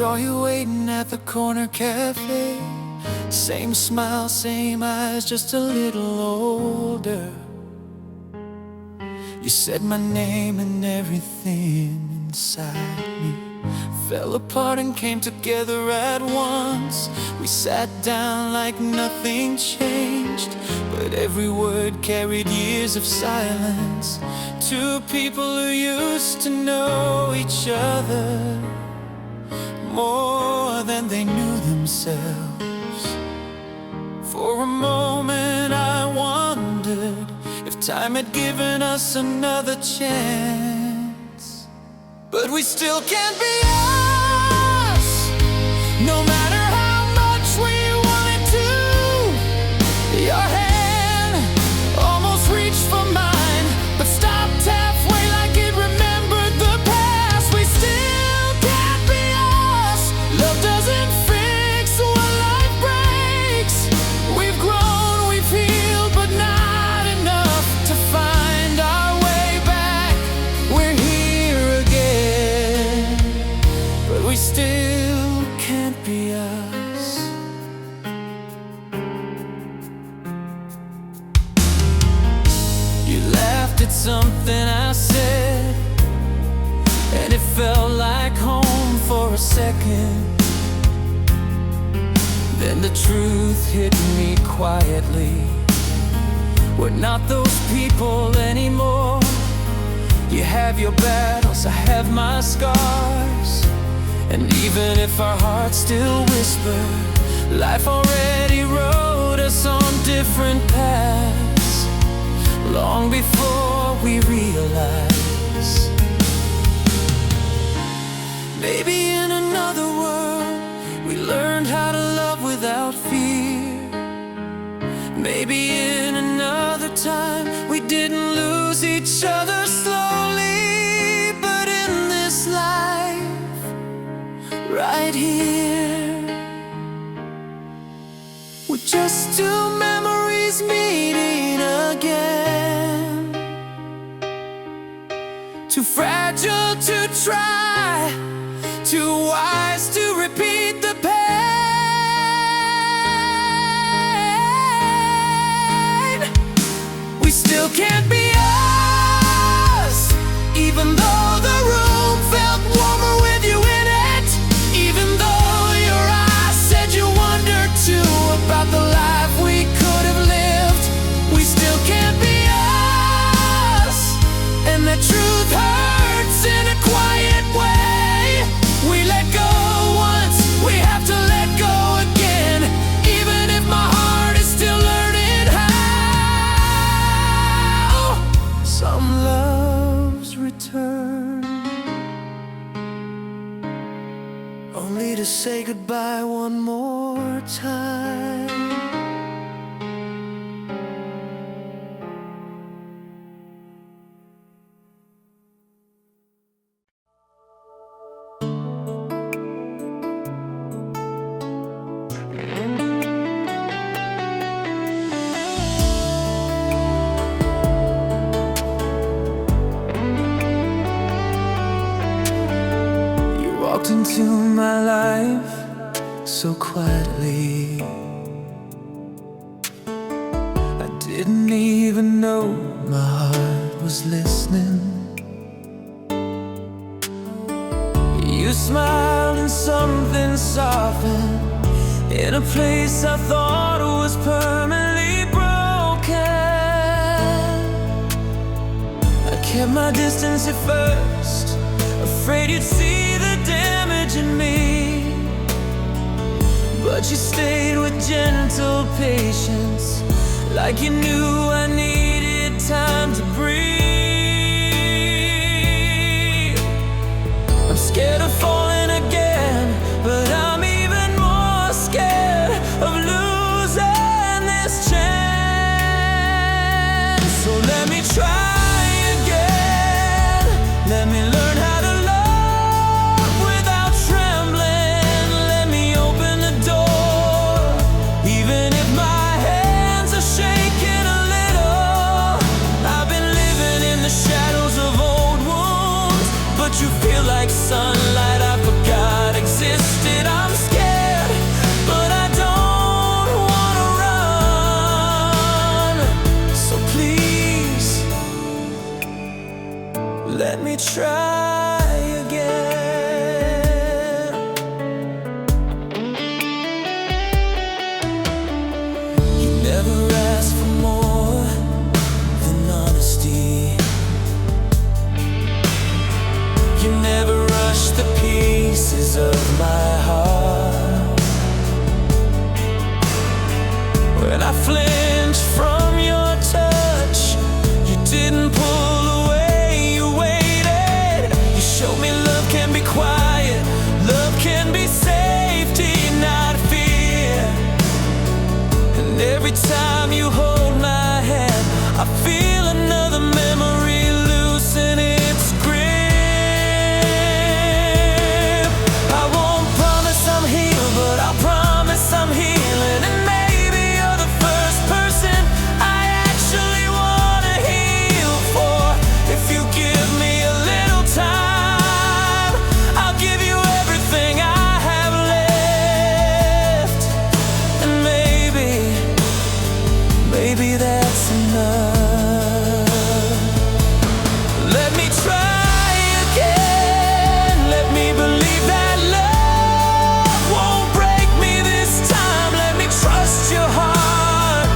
saw you waiting at the corner cafe. Same smile, same eyes, just a little older. You said my name and everything inside me fell apart and came together at once. We sat down like nothing changed, but every word carried years of silence. Two people who used to know each other more than they knew themselves. For a moment I wondered if time had given us another chance. But we still can't be us, no matter how much we wanted to. Your hand almost reached for mine, but stopped halfway like it remembered the past. We still can't be us. Love doesn't fix what life breaks. We've grown, we've healed, but not enough to find our way back. We're here again, but we still can't be us. You laughed at something I said, and it felt like home for a second. Then the truth hit me quietly. We're not those people anymore. You have your battles, I have my scars. And even if our hearts still whisper, life already wrote us on different paths, long before we realize. Maybe in another world we learned how to love without fear. Maybe in another time we didn't lose each other slowly. But in this life, right here, we're just two memories meeting again. Too fragile to try, too wise to repeat the pain. We still can't be us, even though the room felt warmer with you in it. Even though your eyes said you wondered too about the life we could have lived. We still can't be us, and the truth hurts in a quiet way. We let go once, we have to let go again. Even if my heart is still learning how. Some loves return, only to say goodbye one more time. You walked into my life so quietly. I didn't even know my heart was listening. You smiled and something softened in a place I thought was permanently broken. I kept my distance at first, afraid you'd see the damage in me. But you stayed with gentle patience, like you knew I needed time to breathe. I'm scared of falling again, but I'm even more scared of losing this chance. So let me try again, let me learn how to love without trembling. Let me open the door, even if my hands are shaking a little. I've been living Every time you hold my hand, I feel another memory loosen its grip. I won't promise I'm healed, but I'll promise I'm healing. And maybe you're the first person I actually wanna heal for. If you give me a little time, I'll give you everything I have left. And maybe that's enough. Let me try again. Let me believe that love won't break me this time. Let me trust your heart,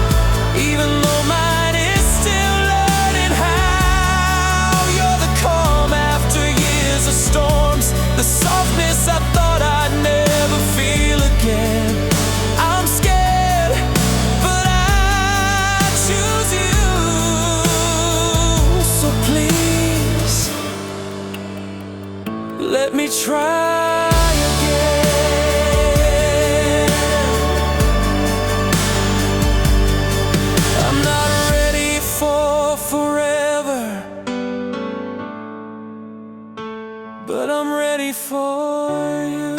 even though mine is still learning how. You're the calm after years of storms, the softness I thought I'd never feel again. I'm scared, but I choose you. So please, let me try again. I'm not ready for forever, but I'm ready for you.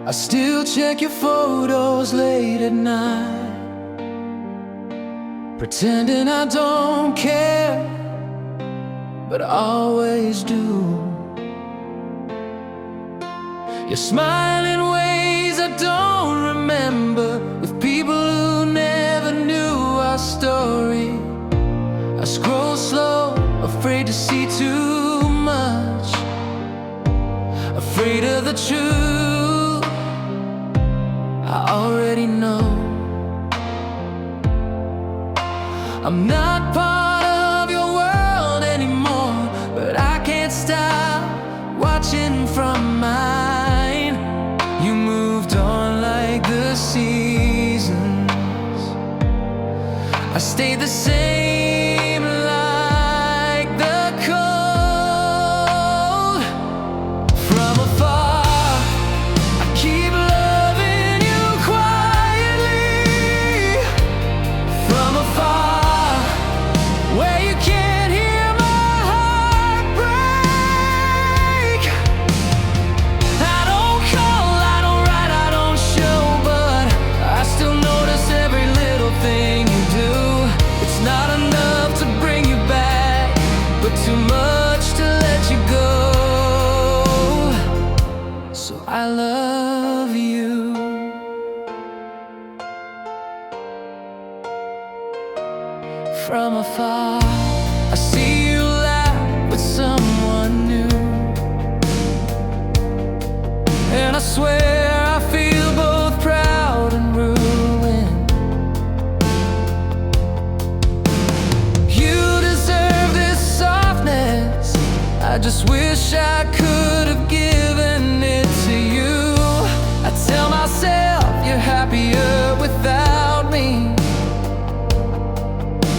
I still check your photos late at night, pretending I don't care, but I always do. You smile in ways I don't remember, with people who never knew our story. I scroll slow, afraid to see too much, afraid of the truth I already know. I'm not part of your world anymore, but I can't stop watching from mine. You moved on like the seasons, I stayed the same like the cold. From afar, I keep loving you quietly. From afar, where you can't hear my heart break. I don't call, I don't write, I don't show, but I still notice every little thing you do. It's not enough to bring you back, but too much to let you go. So I love you. From afar, I see you laugh with someone new, and I swear I feel both proud and ruined. You deserve this softness, I just wish I could have given it to you. I tell myself you're happier without me,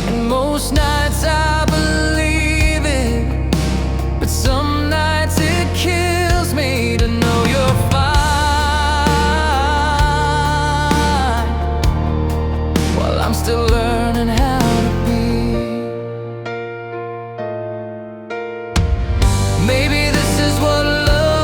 and most nights I believe it, but some nights it kills me to know you're fine, while I'm still learning how to be. Maybe this is what love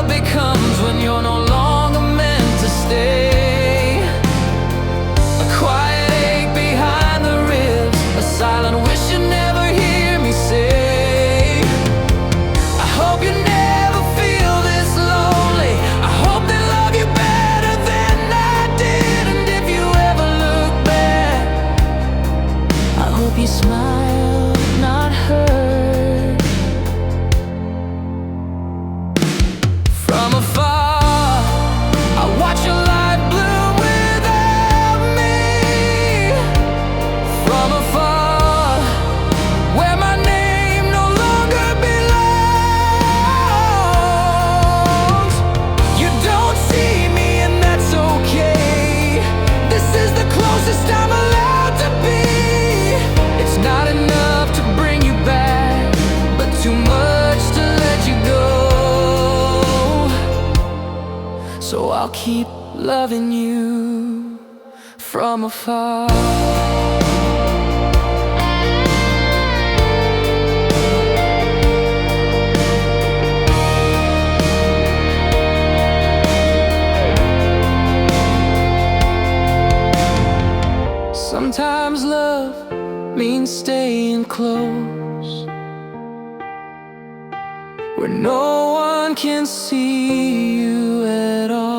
I'll keep loving you from afar. Sometimes love means staying close, where no one can see you at all.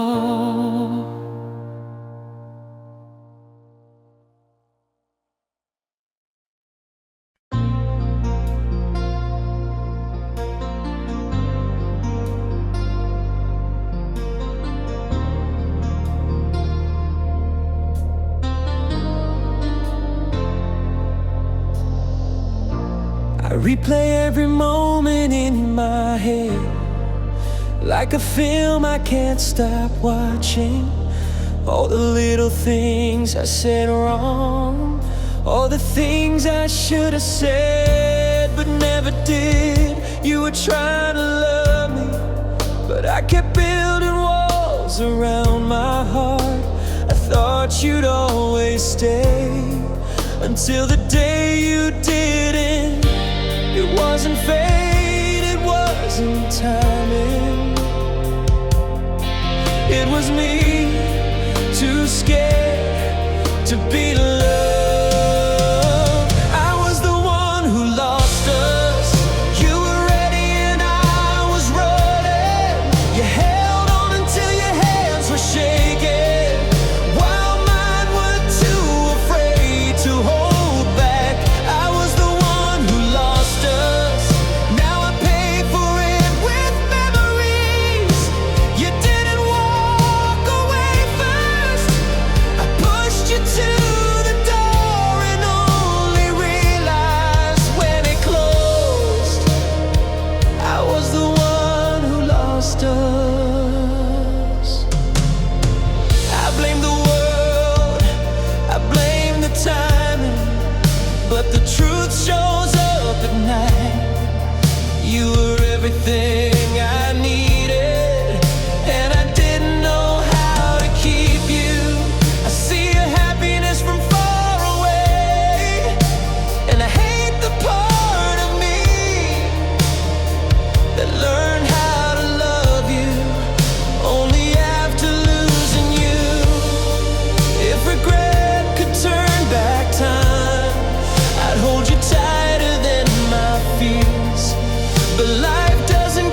I replay every moment in my head, like a film I can't stop watching. All the little things I said wrong, all the things I should have said but never did. You were trying to love me, but I kept building walls around my heart. I thought you'd always stay, until the day you didn't. It wasn't fate, it wasn't timing. It was me, too scared to be loved. I was the one who lost us. You were ready and I was running. You held on until your hands were shaking, while mine were too afraid to hold back. I was the one who lost us. Now I pay for it with memories. You didn't walk away first. I pushed you to the door and only realized when it closed. I was the one who lost us. I blame the world, I blame the timing, but the truth shows up at night. You were everything I needed, and I didn't know how to keep you. I see your happiness from far away, and I hate the part of me that learned how to love you only after losing you. If regret could turn back time, I'd hold you tighter than my fears. But life doesn't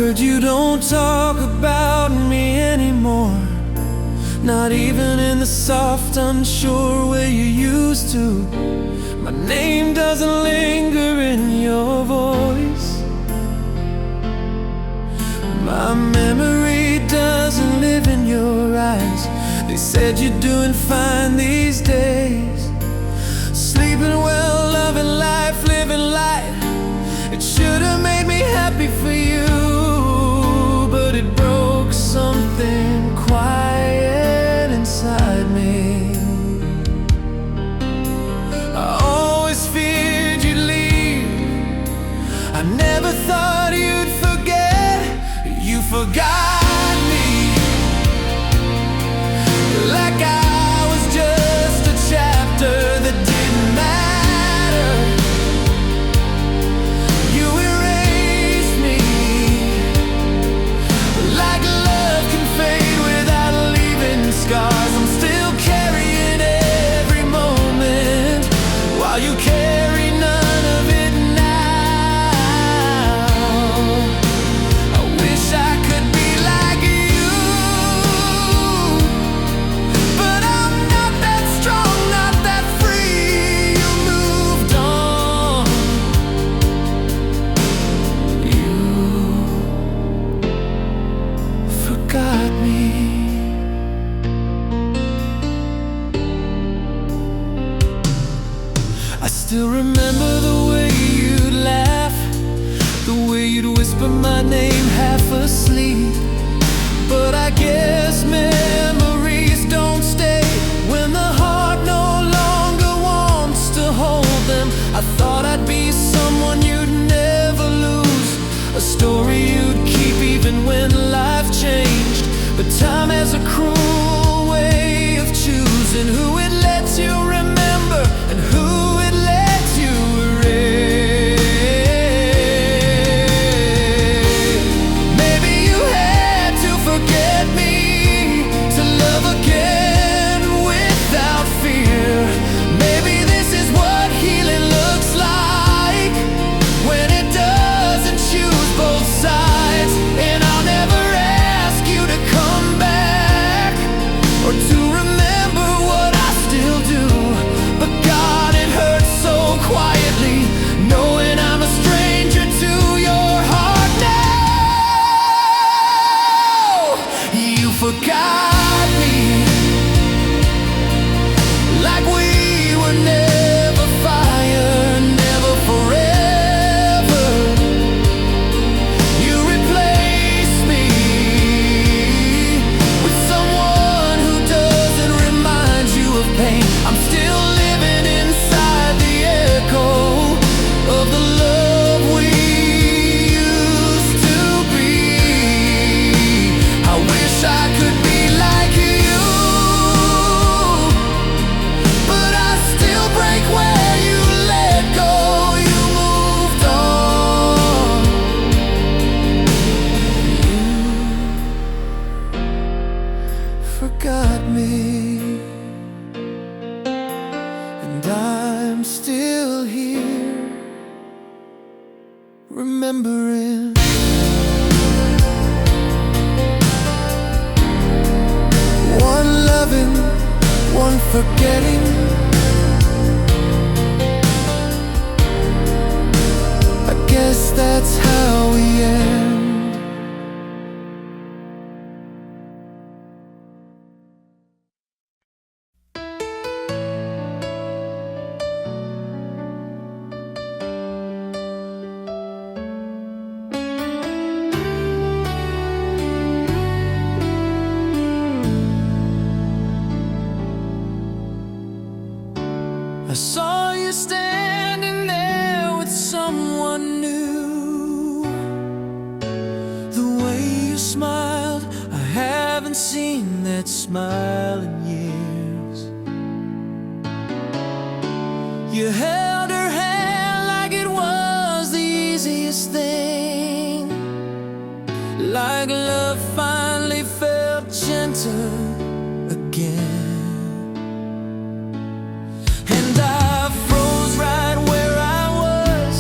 heard you don't talk about me anymore, not even in the soft, unsure way you used to. My name doesn't linger in your voice. My memory doesn't live in your eyes. They said you're doing fine these days, sleeping well, loving life, living light. It should have made me happy for you, but it broke something quiet inside me. I always feared you'd leave. I never thought you'd forget. You forgot me, like I was just a chapter that didn't matter. You erased me, like love can fade without leaving scars. I'm still carrying every moment, while you carry none of it now. I wish I could be like you, but I'm not that strong, not that free. You moved on. You forgot me. I still remember the way you'd laugh, the way you'd whisper my name half asleep. But I guess memories don't stay when the heart no longer wants to hold them. I thought I'd be someone you'd never lose, a story you'd keep even when life changed. But time has a cruel way of choosing who it lets you remember and who it lets you erase. Maybe you had to forget me to love again without fear. Maybe this is what healing looks like, when it doesn't choose both sides. And I'll never ask you to come back or to remember what I still do. But God, it hurts so quietly, knowing I'm a stranger to your heart now. You forgot me, like we were never fire, never forever. You replaced me with someone who doesn't remind you of pain. I'm still living inside the echo of the love we used to be. I wish I could be like you, but I still break where you let go. You moved on. You forgot me, and I'm still here, remembering. One loving, one forgetting. I guess that's how we end. I saw you standing there with someone new. The way you smiled, I haven't seen that smile in years. You held her hand like it was the easiest thing, like love finally felt gentle again. And I froze right where I was,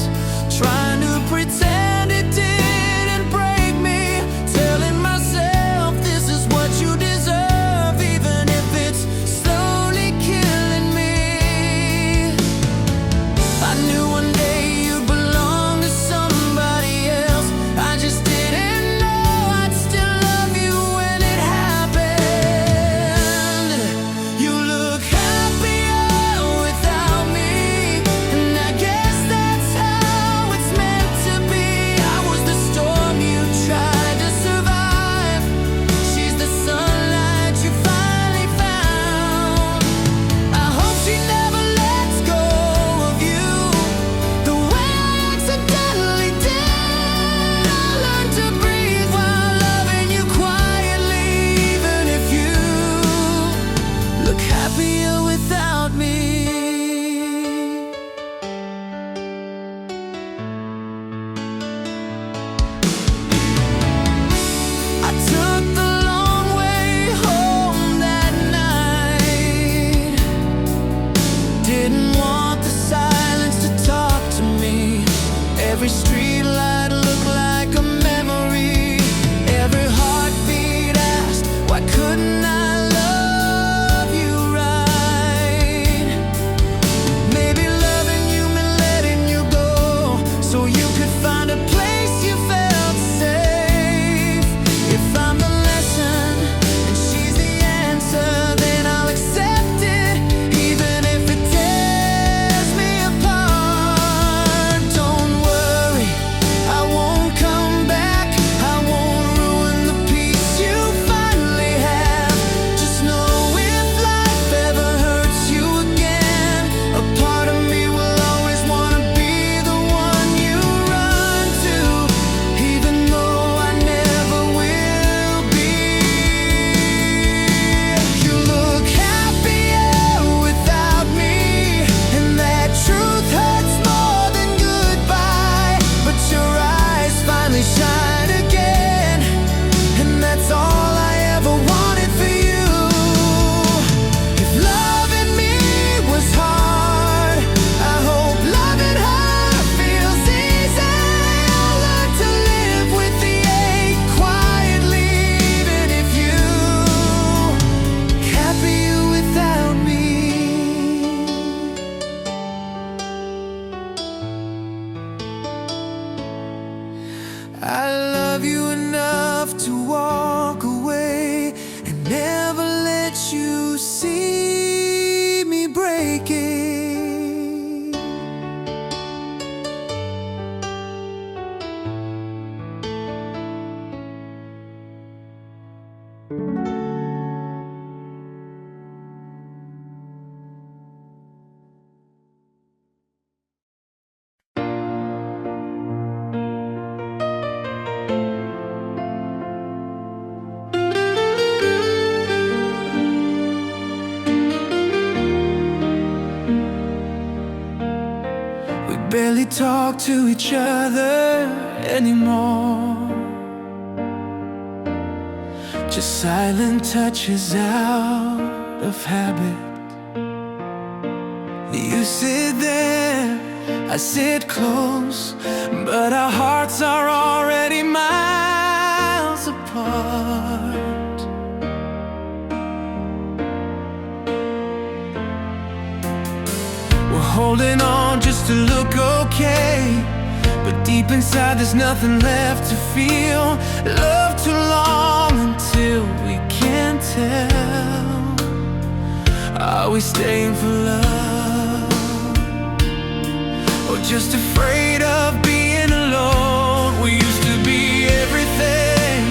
trying to pretend it didn't break me. see me breaking. Barely talk to each other anymore. Just silent touches out of habit. You sit there, I sit close, but our hearts are already miles apart. Holding on just to look okay, but deep inside there's nothing left to feel. Love too long until we can't tell. Are we staying for love, or just afraid of being alone? We used to be everything,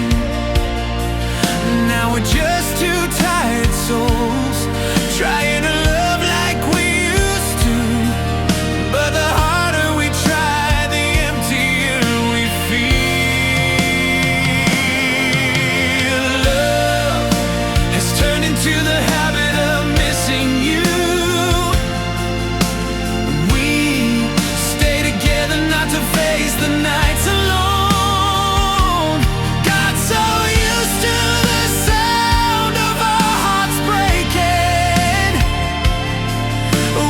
now we're just two tired souls trying to love like we used to. But the harder we try, the emptier we feel. Love has turned into the habit of missing you. We stay together not to face the nights alone. Got so used to the sound of our hearts breaking,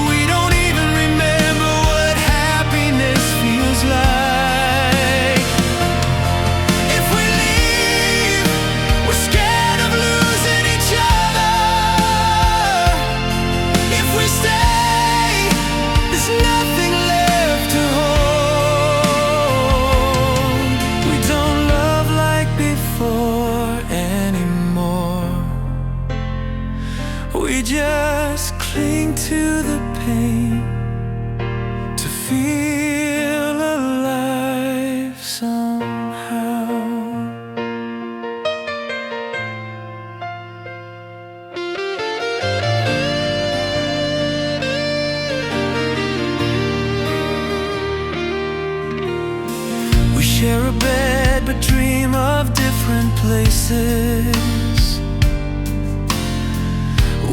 we don't even remember what happiness feels like. If we leave, we're scared of losing each other. If we stay, there's nothing left to hold. We don't love like before anymore. We just cling to the pain to feel alive somehow. We share a bed but dream of different places.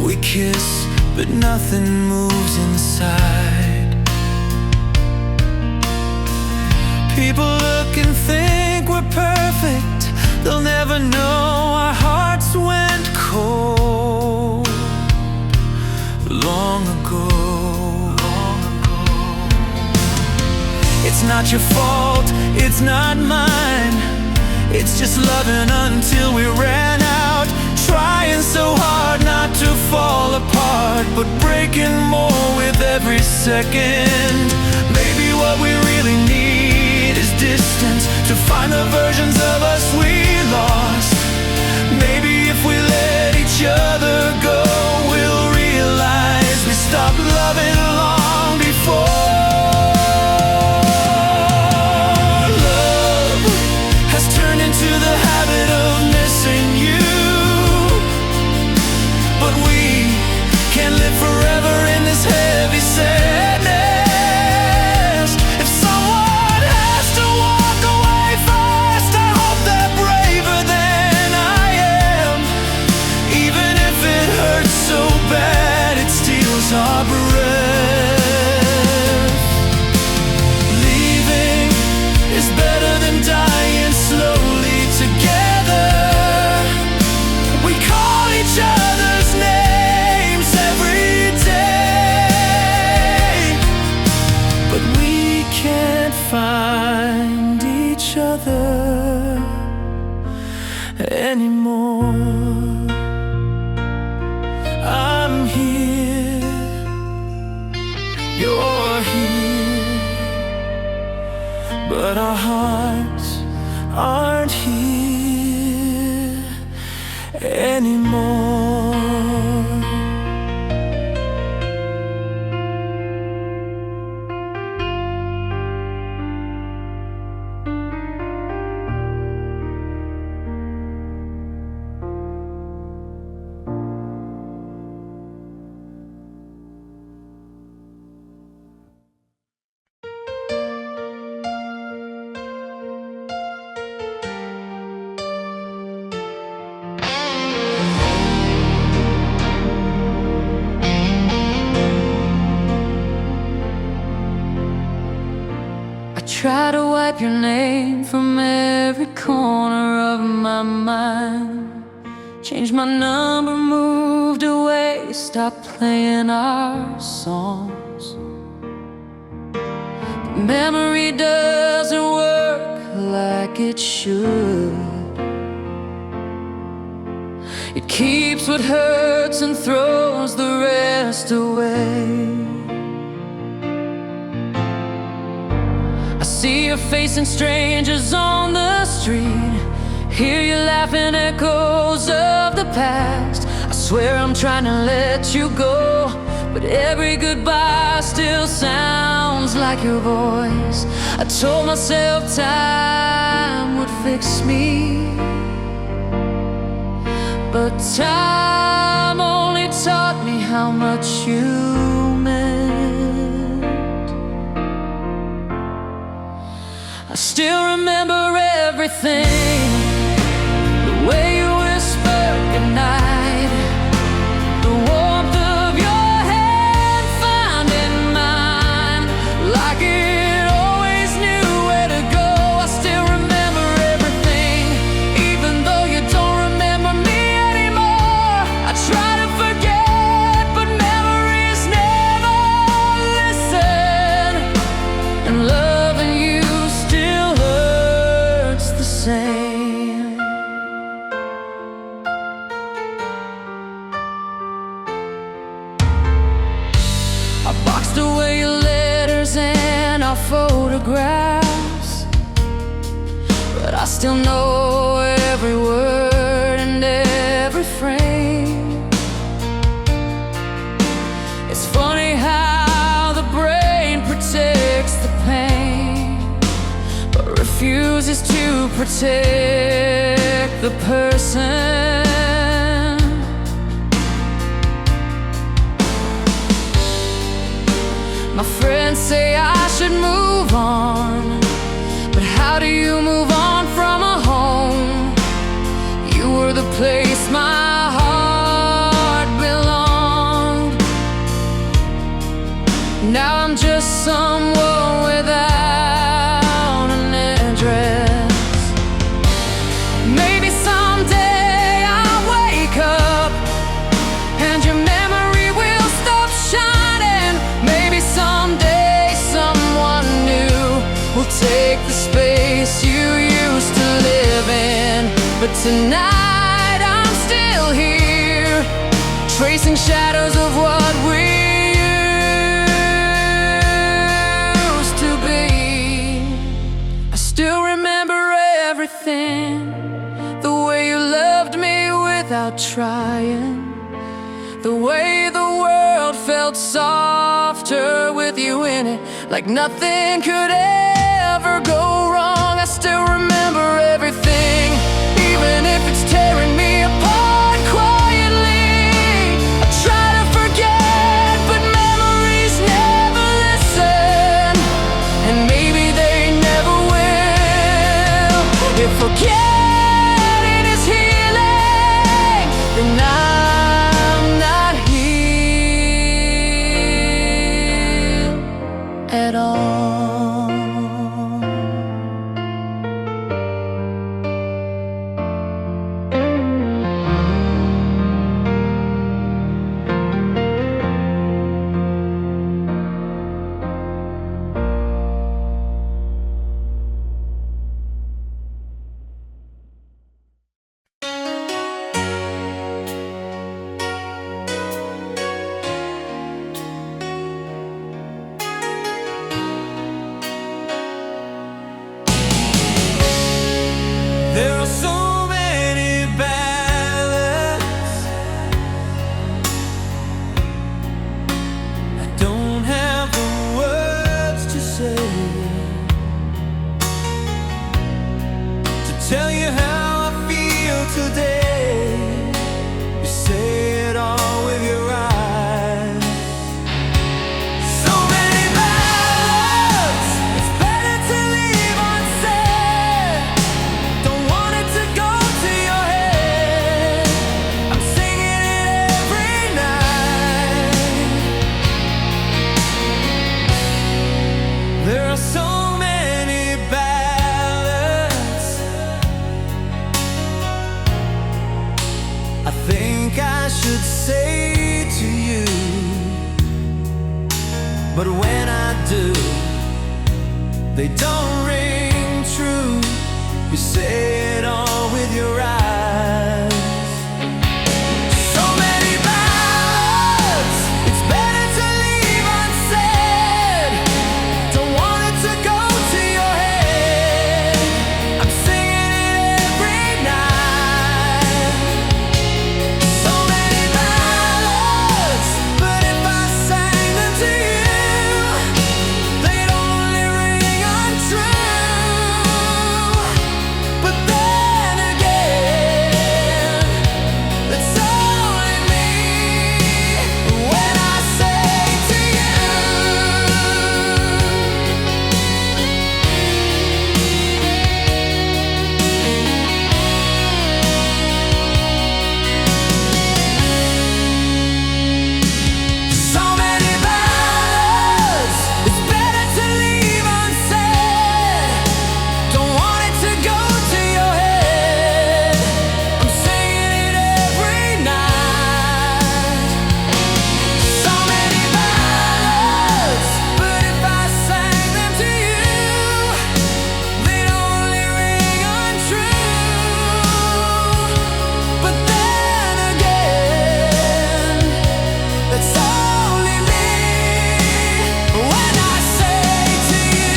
We kiss but nothing moves inside. People look and think we're perfect. They'll never know our hearts went cold long ago. It's not your fault, it's not mine. It's just loving until we ran out. Trying so hard not to fall apart, but breaking more with every second. Maybe what we really need is distance to find the versions of us we lost. Maybe if we let each other go, we'll realize we stopped loving long before. Love has turned into the habit of missing you, but we can't live forever in this heavy sadness. If someone has to walk away first, I hope they're braver than I am. Even if it hurts so bad, it steals our breath. Leaving is better than dying slowly together. We call each other's names every day, but we can't find each other anymore. I'm here, you're here, but our hearts aren't here anymore. try to wipe your name from every corner of my mind. Changed my number, moved away, stopped playing our songs. Memory doesn't work like it should. It keeps what hurts and throws the rest away. I see your face and strangers on the street, hear you laughing echoes of the past. I swear I'm trying to let you go, but every goodbye still sounds like your voice. I told myself time would fix me, but time only taught me how much you meant. I still remember everything, the way you whispered goodnight, the warmth of your hand finding mine, like it always knew where to go. I still remember everything, even though you don't remember me anymore. I try to forget, but memories never listen, and loving you still hurts the same. I boxed away your letters and our photographs, but I still know every word and every frame. It's funny how the brain protects the pain, but refuses to protect the person. My friends say I should move on, but how do you move on from a home? You were the place my heart belonged. Now I'm just someone without an address. Maybe someday I'll wake up and your memory will stop shining. Maybe someday someone new will take the space you used to live in. But tonight I'm still here, tracing shadows of what we used to be. I still remember everything, the way you loved me without trying, the way the world felt softer with you in it, like nothing could ever go wrong. I still remember everything, even if it's tearing me apart quietly. I try to forget, but memories never listen, and maybe they never will. If forgetting is healing, then I'm not healed at all. but when I do, they don't ring true. You say it all with your eyes. So many ballads, it's better to leave unsaid. Don't want it to go to your head. I'm singing it every night. So many ballads, but if I sang them to you, they'd only ring untrue. But then again, that's only me when I say to you. So many ballads, it's better to leave unsaid. Don't want it to go to your head. I'm singing it every night. So many ballads, but if I sang them to you, they'd only ring untrue. But then again, that's only me when I say to you.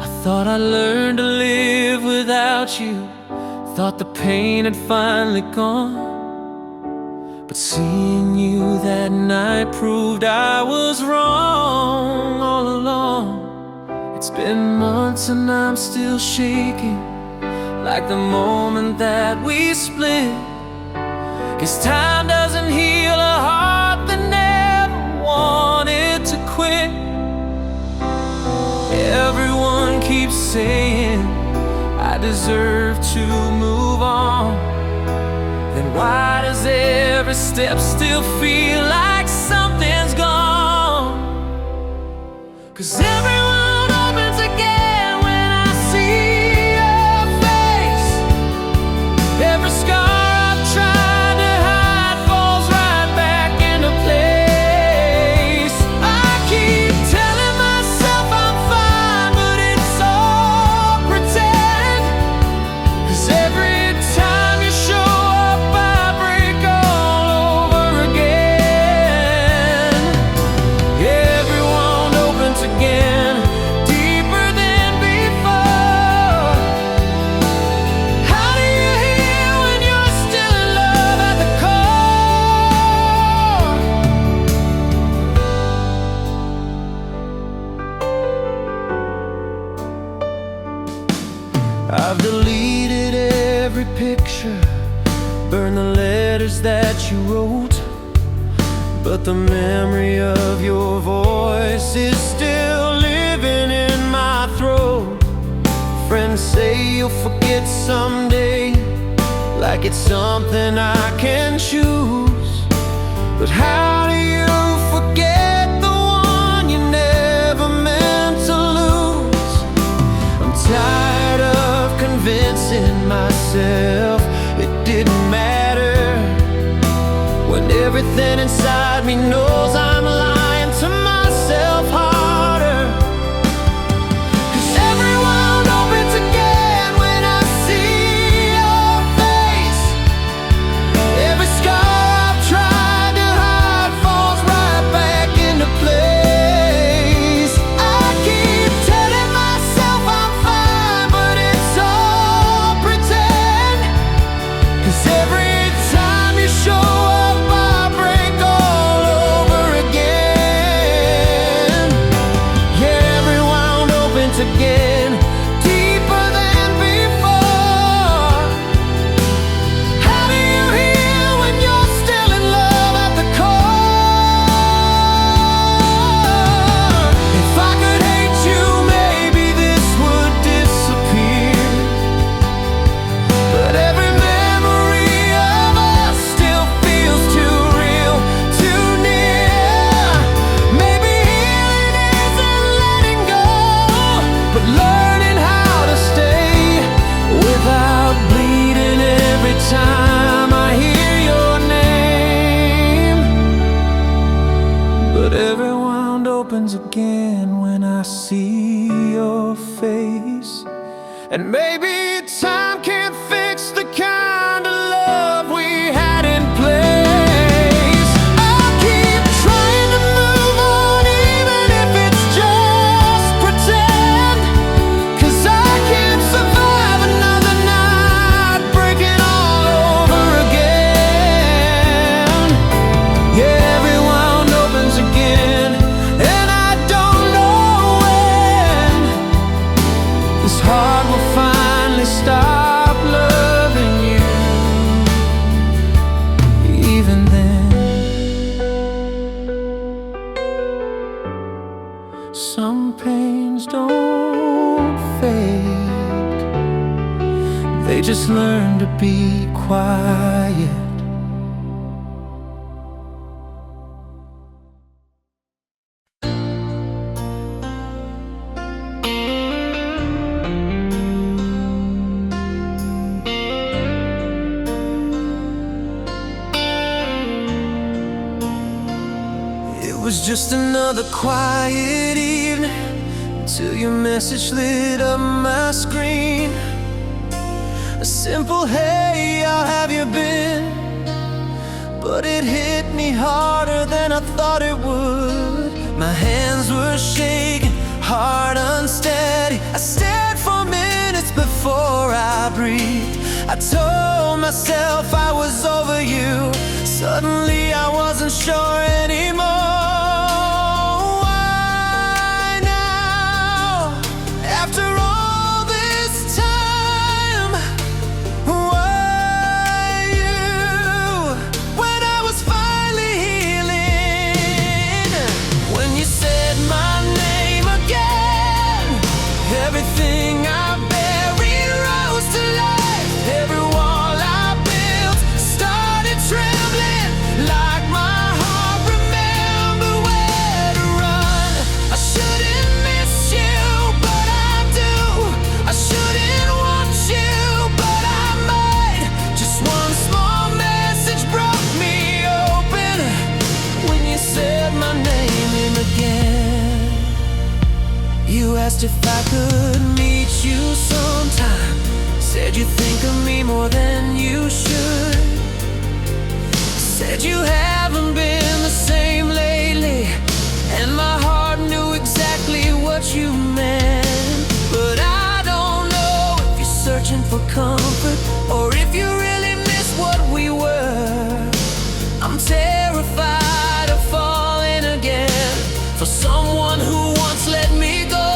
I thought I learned to live without you. Thought the pain had finally gone. But seeing you that night proved I was wrong all along. It's been months and I'm still shaking, like the moment that we split. 'Cause time doesn't heal a heart that never wanted to quit. Everyone keeps saying I deserve to move on. Then why does every step still feel like something's gone? 'Cause everyone opens again when I see your face. Every scar I've tried to hide falls right back into place. I keep telling myself I'm fine, but it's all pretend. 'Cause every time you show up, I break all over again. Every wound opens again, deeper than before. How do you heal when you're still in love at the core? I've deleted every picture, burned the letters that you wrote, but the memory of your voice is still living in my throat. Friends say you'll forget someday, like it's something I can choose. But how do you forget the one you never meant to lose? I'm tired of convincing myself it didn't matter, when everything inside me knows I'm lying to myself harder. 'Cause everyone opens again when I see your face. Every scar I've tried to hide falls right back into place. I keep telling myself I'm fine, but it's all pretend. 'Cause every time you show up, I break all over again. Yeah, every wound opens again, deeper than before. How do you heal when you're And maybe time can't fix the kind of love we had in place. I'll keep trying to move on, even if it's just pretend, 'cause I can't survive another night breaking all over again. Yeah, every wound opens again, and I don't know when this heart will finally stop loving you. Even then, some pains don't fade, they just learn to be quiet. It was just another quiet evening till your message lit up my screen. A simple hey, how have you been? But it hit me harder than I thought it would. My hands were shaking, heart unsteady. I stared for minutes before I breathed. I told myself I was over you. Suddenly I wasn't sure anymore. Why now? After all this time, why you? When I was finally healing, when you said my name again, everything I buried rose to life. Every wall I built started trembling, like my heart remembered where to run. I shouldn't miss you, but I do. I shouldn't want you, but I might. Just one small message broke me open when you said my name again. You asked if I could meet you sometime. Said you think of me more than you should. Said you haven't been the same lately, and my heart knew exactly what you meant. But I don't know if you're searching for comfort or if you really miss what we were. I'm terrified of falling again for someone who once let me go.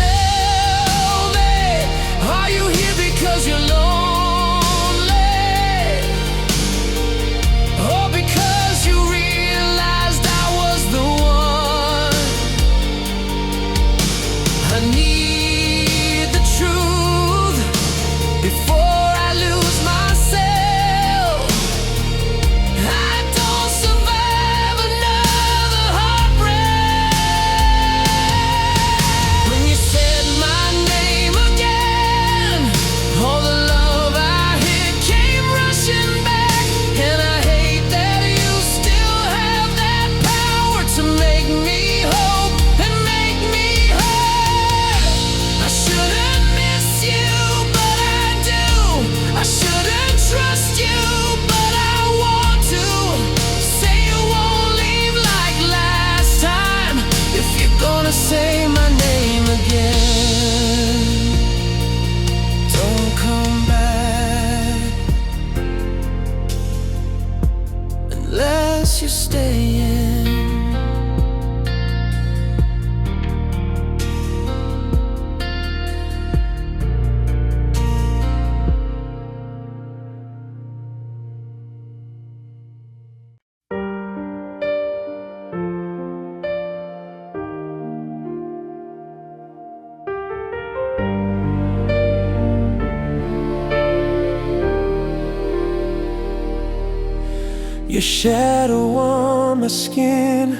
Tell me, are you here because you're lonely, or because you realized I was the one? I need the truth before I lose myself. I don't survive another heartbreak. When you said my name again, all the love I hid came rushing back. And I hate that you still have that power to make me hope and make me hurt. I shouldn't miss you, but I do. I shouldn't trust you, but I want to. Say you won't leave like last time. If you're gonna say my name again, don't come back unless you're staying. Your shadow on my skin,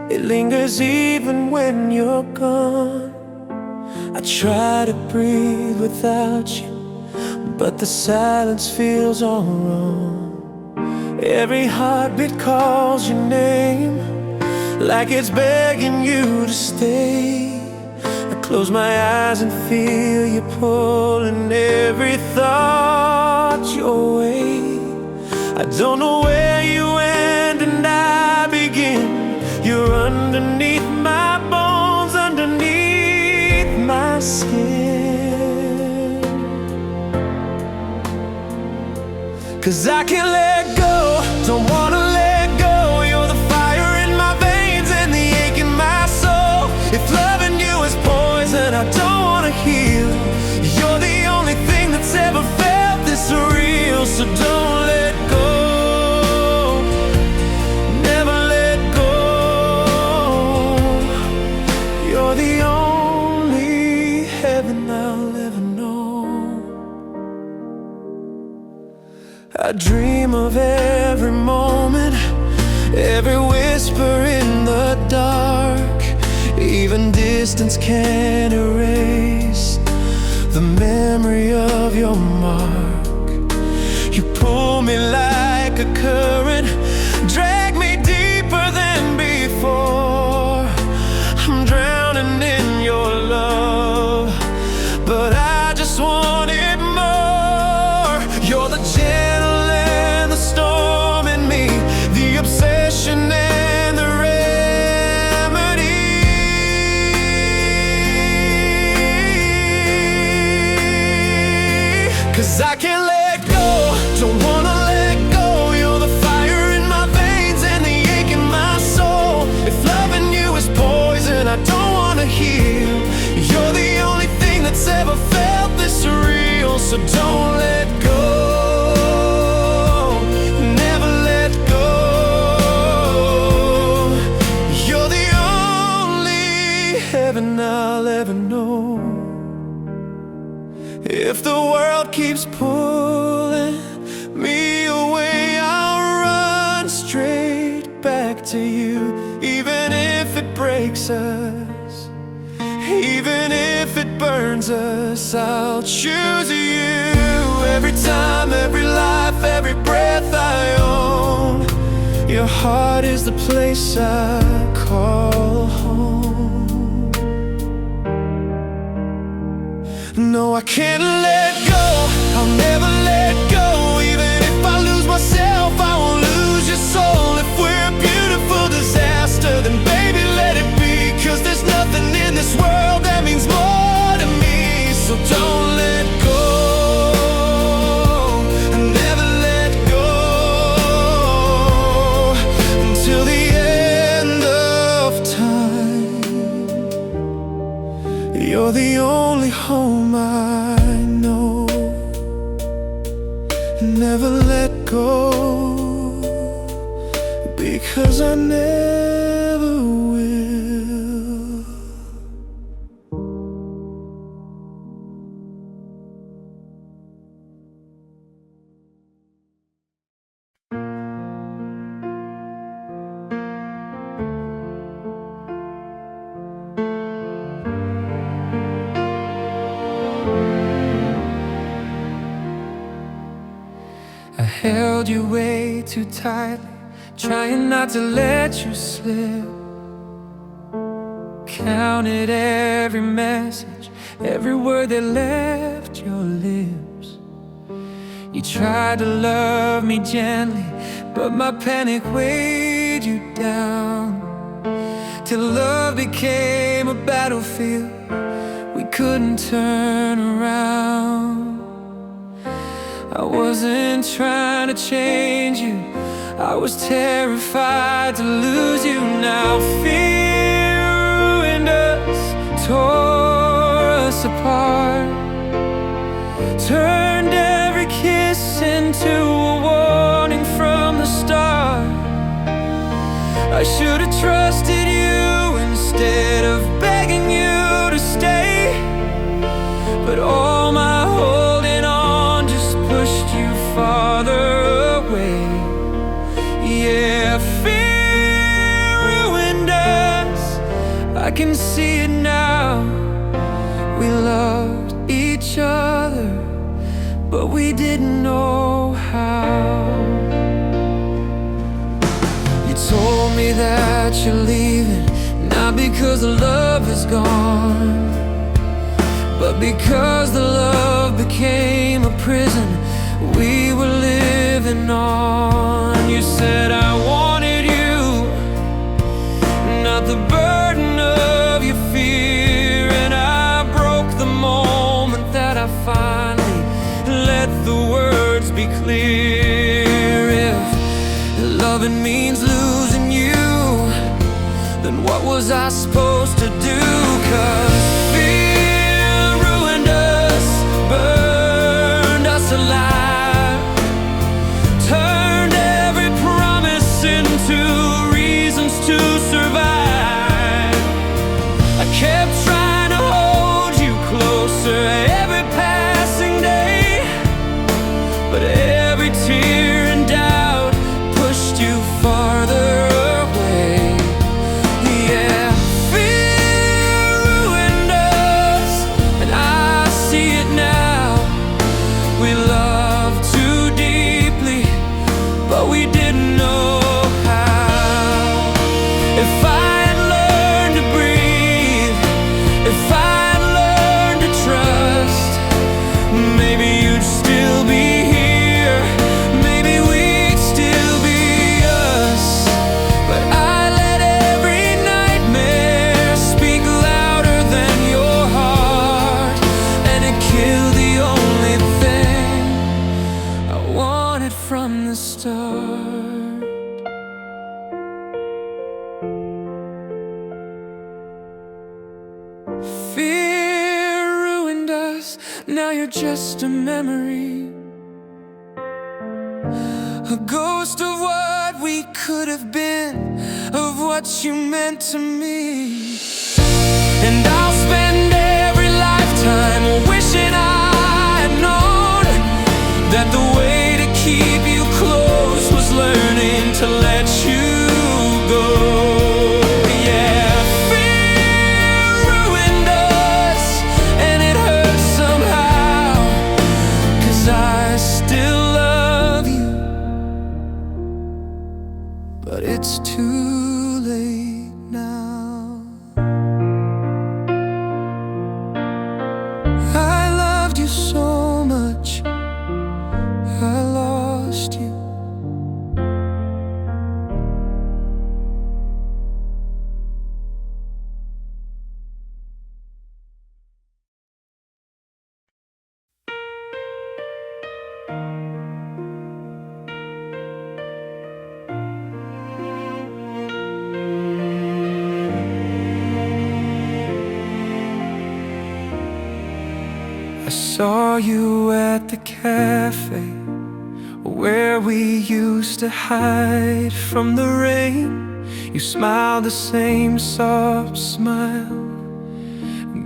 it lingers even when you're gone. I try to breathe without you, but the silence feels all wrong. Every heartbeat calls your name, like it's begging you to stay. I Close my eyes and feel you pulling every thought your way. I don't know where you end and I begin. You're underneath my bones, underneath my skin. 'Cause I can't let go, don't wanna let go. You're the fire in my veins and the ache in my soul. If loving you is poison, I don't wanna heal. You're the only thing that's ever felt this real. So don't let go, never let go. You're the only heaven I'll ever know. I dream of every moment, every whisper in the dark. Even distance can't erase the memory of your mark. You pull me like a current, drag me deeper than before. I'm drowning in your love, but I just want it more. You're the gentle and the storm in me, the obsession and the remedy. 'Cause I can't let go, don't wanna let go. You're the fire in my veins and the ache in my soul. If loving you is poison, I don't wanna heal. You're the only thing that's ever felt this real. So don't let go, never let go. You're the only heaven I'll ever know. If the world keeps pulling me away, I'll run straight back to you. Even if it breaks us, even if it burns us, I'll choose you. Every time, every life, every breath I own. Your heart is the place I call home. No, I can't let go, I'll never let go. Even if I lose myself, I won't lose your soul. If we're a beautiful disaster, then baby let it be. 'Cause there's nothing in this world that means more to me. So don't let go, never let go. Until the end of time, you're the only home I know. Never let go, because I never will. I held you way too tightly, trying not to let you slip. Counted every message, every word that left your lips. You tried to love me gently, but my panic weighed you down. Till love became a battlefield we couldn't turn around. I wasn't trying to change you, I was terrified to lose you. Now fear ruined us, tore us apart, turned every kiss into a warning from the start. I should have trusted you instead of begging you to stay. But all my holding on just pushed you farther away. Yeah, fear ruined us, I can see it now. We loved each other, but we didn't know how. You told me that you're leaving, not because the love is gone, But because the love became a prison, we were living on. You said I wanted you, not the burden of your fear. And I broke the moment that I finally let the words be clear. If loving means losing you, then what was I supposed to do? 'Cause fear ruined us, burned us alive, turned every promise into reasons to survive. I kept trying to hold you closer every passing day, but every tear and doubt pushed you farther away. Yeah, fear ruined us, and I see it now. We loved too deeply, but we didn't know how. If I had learned to breathe, if I had learned to trust, maybe you'd still be here, maybe we'd still be us. But I let every nightmare speak louder than your heart, and it killed the only thing I wanted from the start. Fear ruined us, now you're just a memory, a ghost of what we could have been, of what you meant to me. And I'll spend every lifetime wishing I had known that the way to keep you close was learning to let you go. Yeah, fear ruined us, and it hurts somehow, 'cause I still love you, but it's too late now. I loved you so much, I lost you. I saw you at the cafe where we used to hide from the rain. You smiled the same soft smile.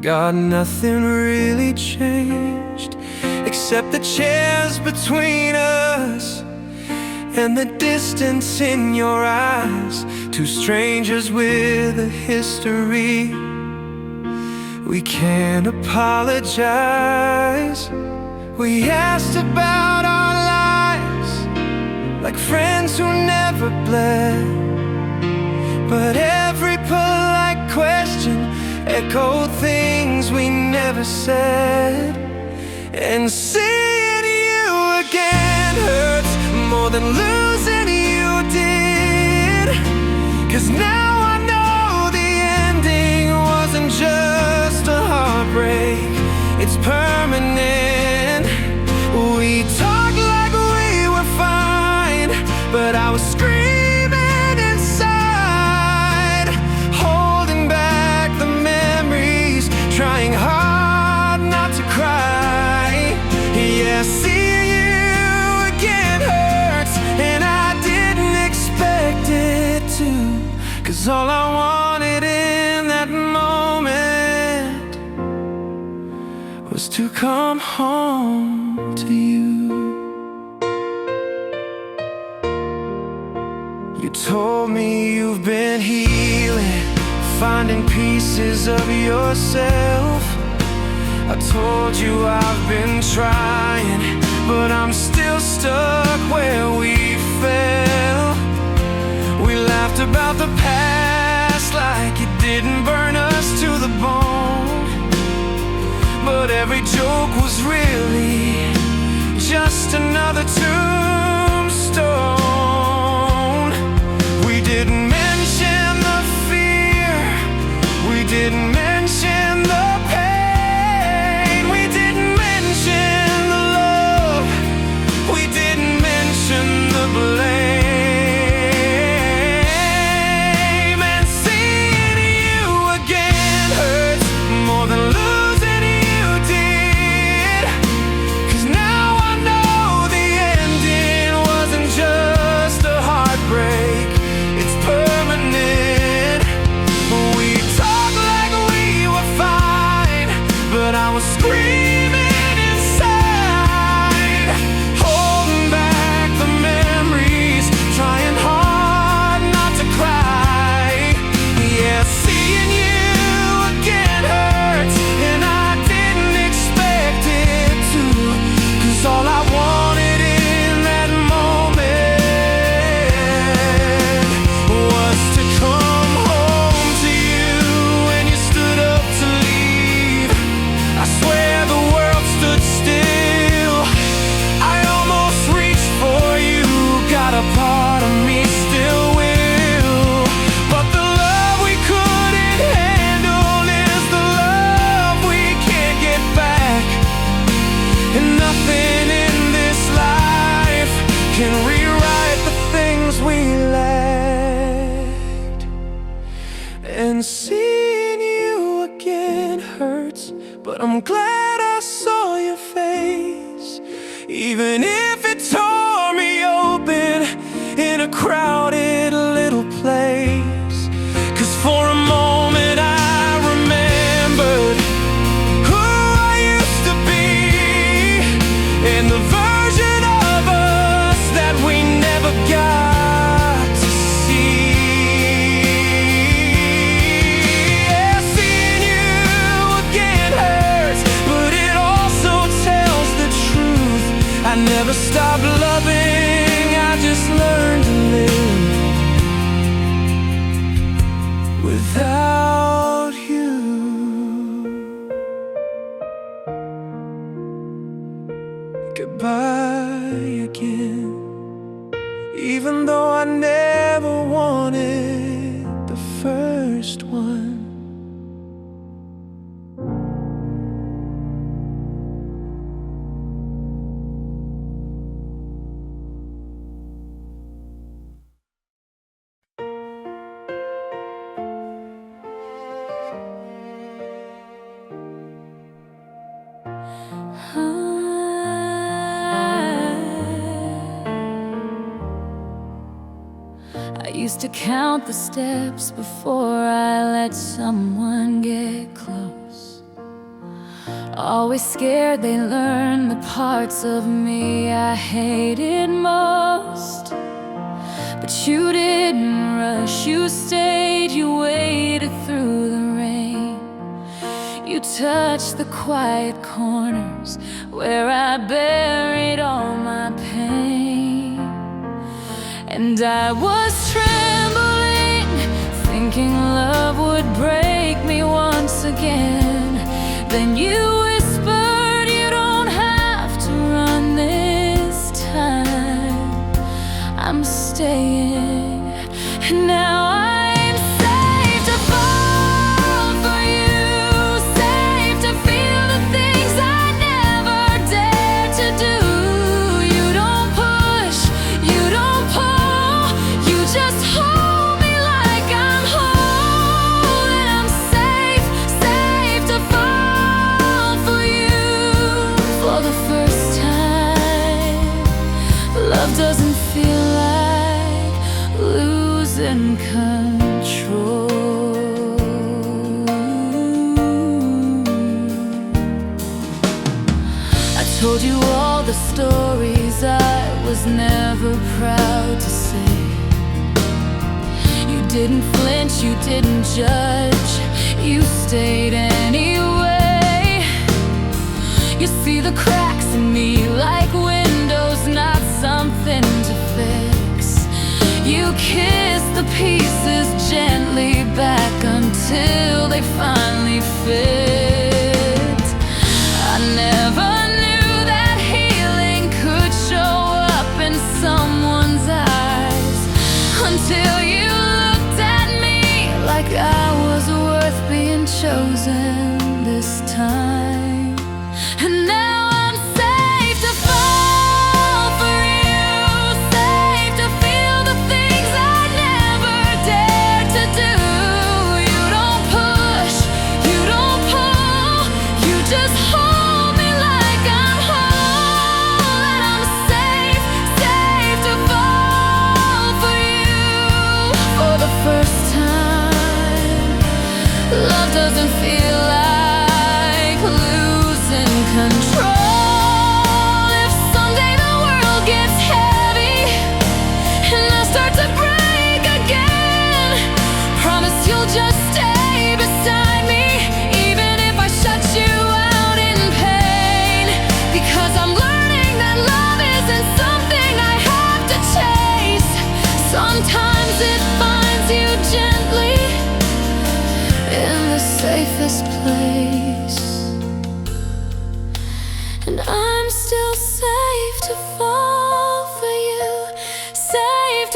God, nothing really changed except the chairs between us and the distance in your eyes. Two strangers with a history. We can't apologize. We asked about our lives like friends who never bled, but every polite question echoed things we never said. And seeing you again hurts more than losing you did, 'cause now I know the ending wasn't just a heartbreak, it's permanent. We talked like we were fine, but I was screaming inside, holding back the memories, trying hard not to cry. Yeah, seeing you again hurts, and I didn't expect it to, 'cause all I wanted in that moment was to come home to you. You told me you've been healing, finding pieces of yourself. I told you I've been trying, but I'm still stuck where we fell. We laughed about the past like it didn't burn us to the bone, but every joke was really just another tombstone. We didn't mention the fear, we didn't mention the pain, we didn't mention the love, we didn't mention the blame. And seeing you again hurts more than losing you did. 'Cause now I know the ending wasn't just a heartbreak, it's permanent. We talked like we were fine, but I was screaming inside, holding back the memories, trying hard not to cry. Yeah, seeing you again hurts, and I didn't expect it to. 'Cause all I wanted in that moment was to come home to you when you stood up to leave. I swear the world stood still, I almost reached for you, got a part of me still will. But the love we couldn't handle is the love we can't get back. And nothing in this life can rewrite the things we lacked. And seeing you again hurts, but I'm glad I saw your face, even if it tore me open in a crowded little place. 'Cause for a moment I remembered who I used to be, and the version of us that we never got to see. Yeah, seeing you again hurts, but it also tells the truth. I never stopped loving, I just learned to live without you. Goodbye again, even though I never wanted the first one. I used to count the steps before I let someone get close. Always scared they learn the parts of me I hated most. But you didn't rush, you stayed, you waited through the rain. You touched the quiet corners where I buried all my pain. And I was trembling, thinking love would break me once again. Then you whispered, you don't have to run this time. I'm staying, and now I'm safe to fall for you, safe to feel the things I never dared to do. You don't push, you don't pull, you just hold me like I'm whole. And I'm safe, safe to fall for you for the first time. Love doesn't feel like losing control. I told you all the stories I was never proud to say. You didn't flinch, you didn't judge, you stayed anyway. You see the cracks in me like windows, not something to fix. You kiss the pieces gently back until they finally fit. I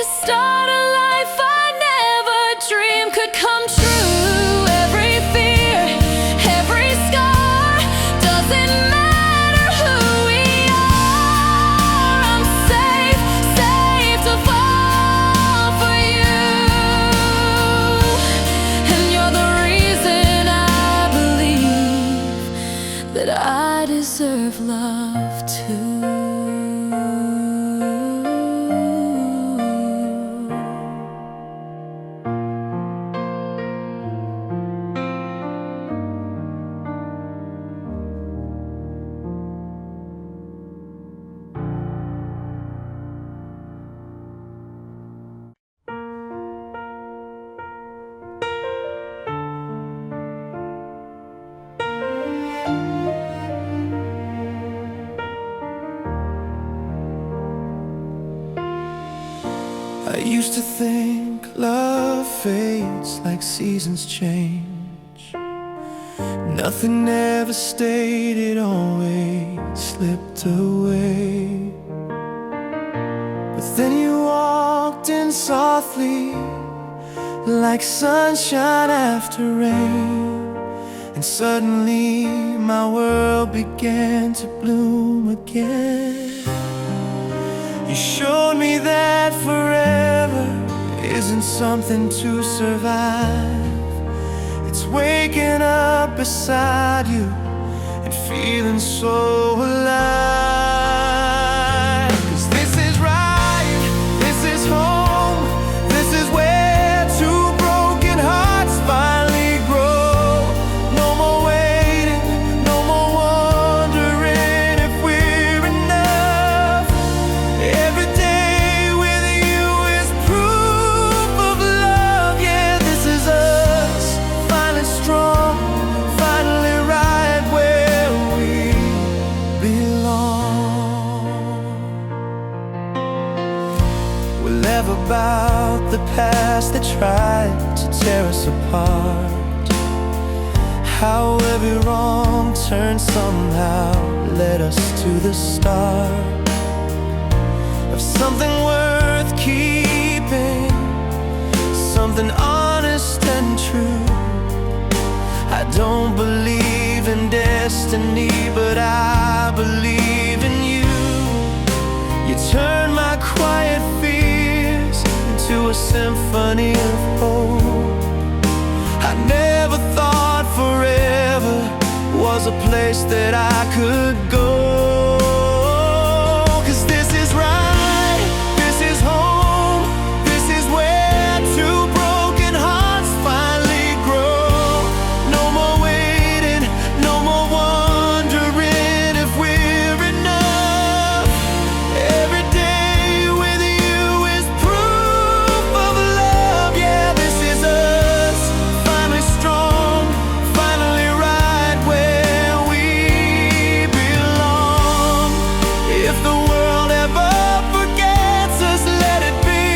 to start a life I never dreamed could come true. Every fear, every scar, doesn't matter who we are. I'm safe, safe to fall for you. And you're the reason I believe that I deserve love too. I used to think love fades like seasons change. Nothing ever stayed, it always slipped away. But then you walked in softly, like sunshine after rain, and suddenly my world began to bloom again. You showed me that forever isn't something to survive. It's waking up beside you and feeling so alive. 'Cause this is right, this is home, this is where two broken hearts finally grow. No more waiting, no more wondering if we're enough. Every day with you is proof of love. Yeah, this is us, finally strong, finally right where we belong. We'll laugh about the past that tried to tear us apart. How every wrong turn somehow led us to the start of something worth keeping, something honest and true. I don't believe in destiny, but I believe in you. You turn my quiet fears into a symphony of hope. I never thought forever was a place that I could go. 'Cause this is right, this is home, this is where two broken hearts finally grow. No more waiting, no more wondering if we're enough. Every day with you is proof of love. Yeah, this is us, finally strong, finally right where we belong. If the world ever forgets us, let it be.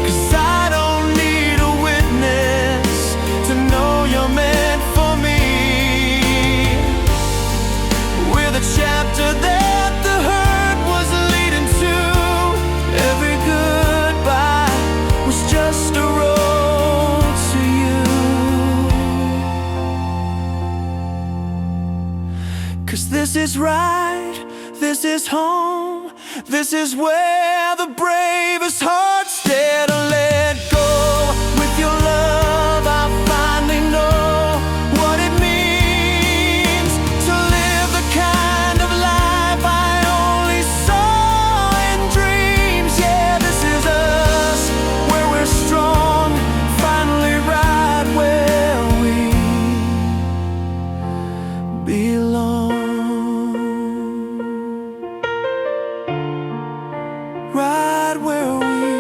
'Cause I don't need a witness to know you're meant for me. We're the chapter that the hurt was leading to. Every goodbye was just a road to you. 'Cause this is right, this is home, this is where the bravest hearts dare to let go. With your love I finally know what it means to live the kind of life I only saw in dreams. Yeah, this is us, where we're strong, finally right where we belong. Right where we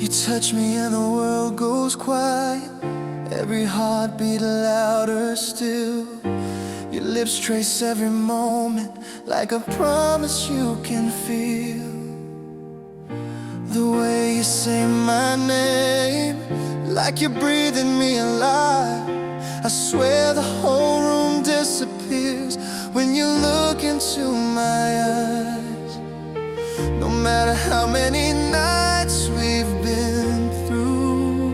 You touch me and the world goes quiet, every heartbeat louder still. Your lips trace every moment like a promise you can feel. The way you say my name, like you're breathing me alive. I swear the whole room disappears when you look into my eyes. No matter how many nights we've been through,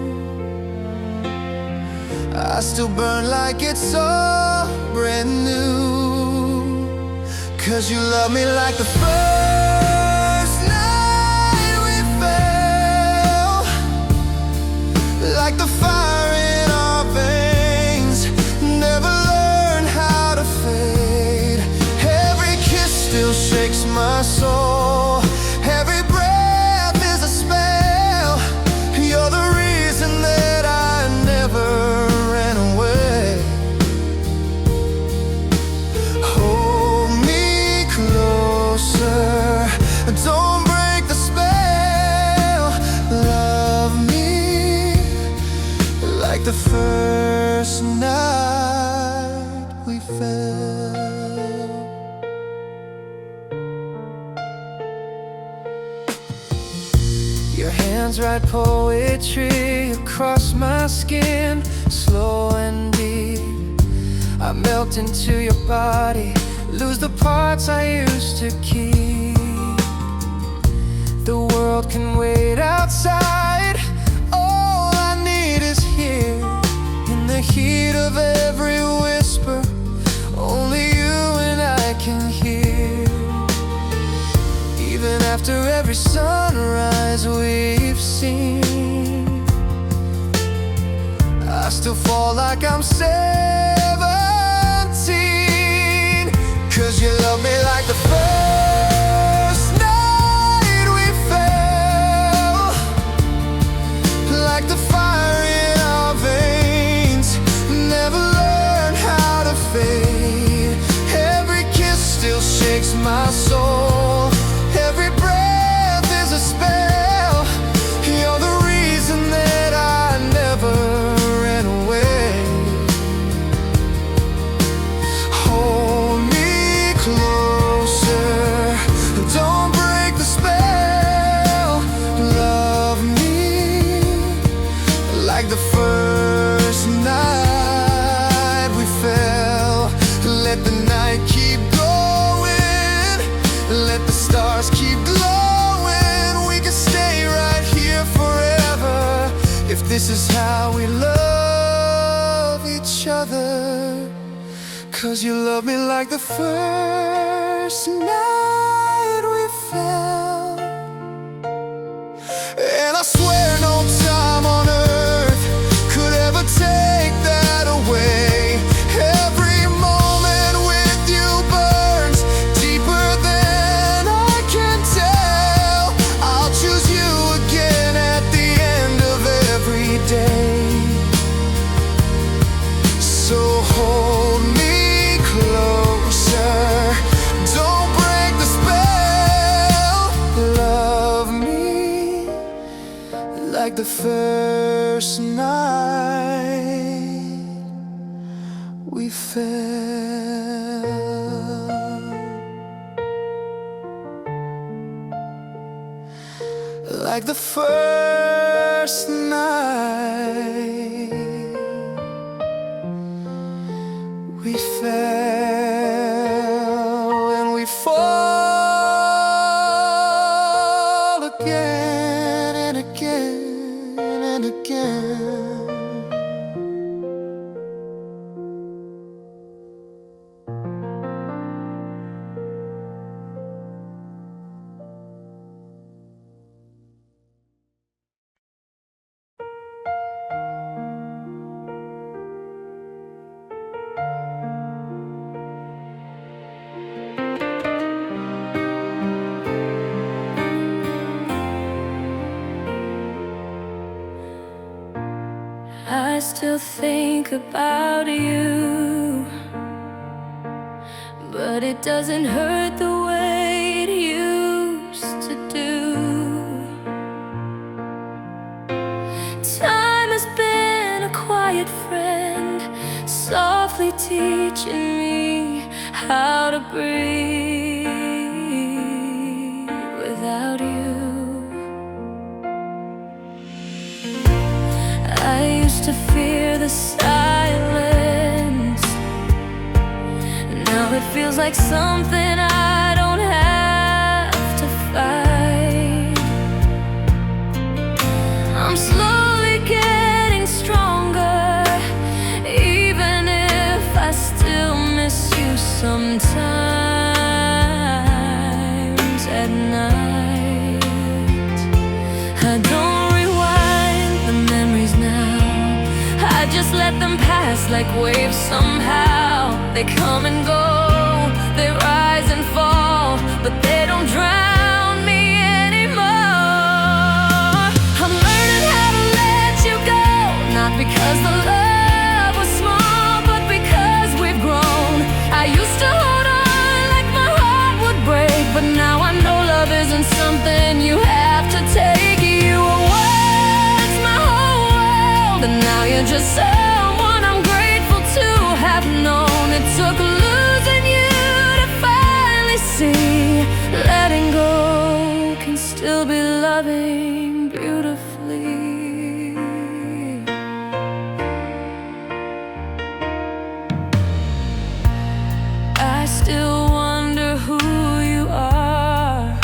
I still burn like it's all brand new. 'Cause you love me like the first night we fell, like the fire in our veins never learned how to fade. Every kiss still shakes my soul, every breath is a spell. You're the reason that I never ran away. Hold me closer, don't break the spell. Love me like the first night we fell. Your hands write poetry across my skin, slow and deep. I melt into your body, lose the parts I used to keep. The world can wait outside, all I need is here. In the heat of every whisper, only you and I can hear. Even after every sunrise we've seen, I still fall like I'm 17. 'Cause you love me like the first night we fell, like the fire in our veins never learned how to fade. Every kiss still shakes my soul, every breath is a spell. You're the reason that I never ran away. Hold me closer, don't break the spell. Love me like the first night we fell. Let the night keep going, let the stars keep glowing. We can stay right here forever if this is how we love each other. 'Cause you love me like the first night we fell. And I swear no time on earth could ever take that away. Every moment with you burns deeper than I can tell. I'll choose you again at the end of every day. So hold me closer, don't break the spell. Love me like the first night we fell. Like the first night we fell, and we fall again and again and again. I still think about you, but it doesn't hurt the way it used to do. silence. Now it feels like something I don't have to fight. I'm slowly getting stronger, even if I still miss you sometimes at night. I don't rewind the memories now, I just let them pass like waves somehow. They come and go, they rise and fall, but they don't drown me anymore. I'm learning how to let you go, not because the love was small, but because we've grown. I used to hold on like my heart would break, but now I know love isn't something you have to take. You were once my whole world, and now you're just someone I'm grateful to have known. It took losing you to finally see letting go can still be loving beautifully. I still wonder who you are,